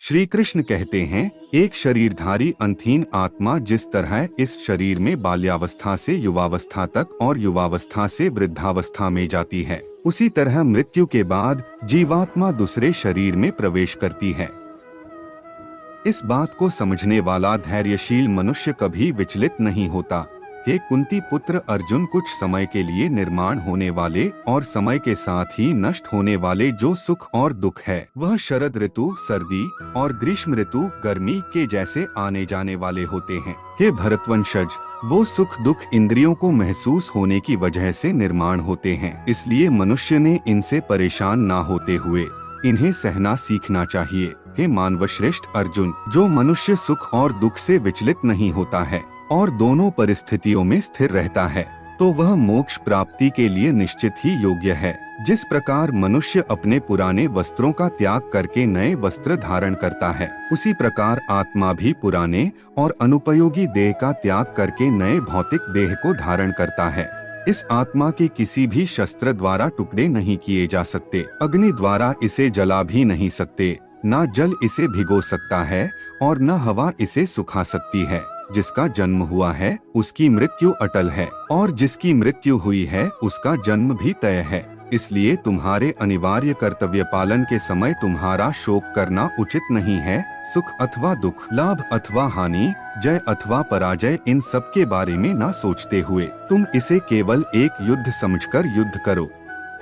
श्री कृष्ण कहते हैं, एक शरीरधारी अंतहीन आत्मा जिस तरह इस शरीर में बाल्यावस्था से युवावस्था तक और युवावस्था से वृद्धावस्था में जाती है, उसी तरह मृत्यु के बाद जीवात्मा दूसरे शरीर में प्रवेश करती है। इस बात को समझने वाला धैर्यशील मनुष्य कभी विचलित नहीं होता। हे कुंती पुत्र अर्जुन, कुछ समय के लिए निर्माण होने वाले और समय के साथ ही नष्ट होने वाले जो सुख और दुख है, वह शरद ऋतु सर्दी और ग्रीष्म ऋतु गर्मी के जैसे आने जाने वाले होते हैं। हे भरतवंशज, वो सुख दुख इंद्रियों को महसूस होने की वजह से निर्माण होते हैं, इसलिए मनुष्य ने इनसे परेशान ना होते हुए इन्हें सहना सीखना चाहिए। हे मानवश्रेष्ठ अर्जुन, जो मनुष्य सुख और दुख से विचलित नहीं होता है और दोनों परिस्थितियों में स्थिर रहता है, तो वह मोक्ष प्राप्ति के लिए निश्चित ही योग्य है। जिस प्रकार मनुष्य अपने पुराने वस्त्रों का त्याग करके नए वस्त्र धारण करता है, उसी प्रकार आत्मा भी पुराने और अनुपयोगी देह का त्याग करके नए भौतिक देह को धारण करता है। इस आत्मा के किसी भी शस्त्र द्वारा टुकड़े नहीं किए जा सकते, अग्नि द्वारा इसे जला भी नहीं सकते, न जल इसे भिगो सकता है और न हवा इसे सुखा सकती है। जिसका जन्म हुआ है उसकी मृत्यु अटल है, और जिसकी मृत्यु हुई है उसका जन्म भी तय है। इसलिए तुम्हारे अनिवार्य कर्तव्य पालन के समय तुम्हारा शोक करना उचित नहीं है। सुख अथवा दुख, लाभ अथवा हानि, जय अथवा पराजय, इन सब के बारे में न सोचते हुए तुम इसे केवल एक युद्ध समझकर युद्ध करो।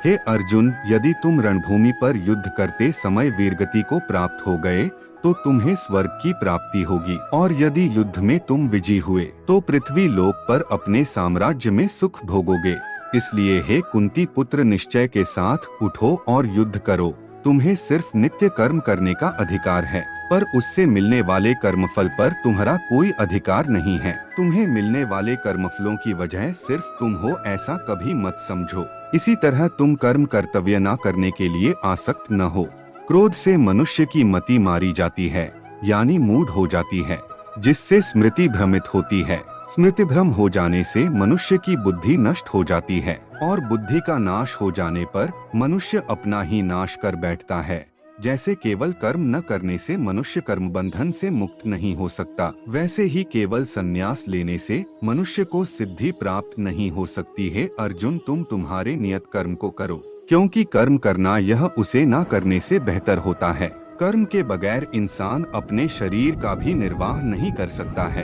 हे अर्जुन, यदि तुम रणभूमि पर युद्ध करते समय वीरगति को प्राप्त हो गए तो तुम्हें स्वर्ग की प्राप्ति होगी, और यदि युद्ध में तुम विजयी हुए तो पृथ्वी लोक पर अपने साम्राज्य में सुख भोगोगे। इसलिए हे कुंती पुत्र, निश्चय के साथ उठो और युद्ध करो। तुम्हें सिर्फ नित्य कर्म करने का अधिकार है, पर उससे मिलने वाले कर्मफल पर तुम्हारा कोई अधिकार नहीं है। तुम्हें मिलने वाले कर्मफलों की वजह सिर्फ तुम हो, ऐसा कभी मत समझो। इसी तरह तुम कर्म कर्तव्य न करने के लिए आसक्त न हो। क्रोध से मनुष्य की मति मारी जाती है, यानी मूढ़ हो जाती है, जिससे स्मृति भ्रमित होती है। स्मृति भ्रम हो जाने से मनुष्य की बुद्धि नष्ट हो जाती है, और बुद्धि का नाश हो जाने पर मनुष्य अपना ही नाश कर बैठता है। जैसे केवल कर्म न करने से मनुष्य कर्म बंधन से मुक्त नहीं हो सकता, वैसे ही केवल संन्यास लेने से मनुष्य को सिद्धि प्राप्त नहीं हो सकती है। अर्जुन, तुम तुम्हारे नियत कर्म को करो, क्योंकि कर्म करना यह उसे न करने से बेहतर होता है। कर्म के बगैर इंसान अपने शरीर का भी निर्वाह नहीं कर सकता है।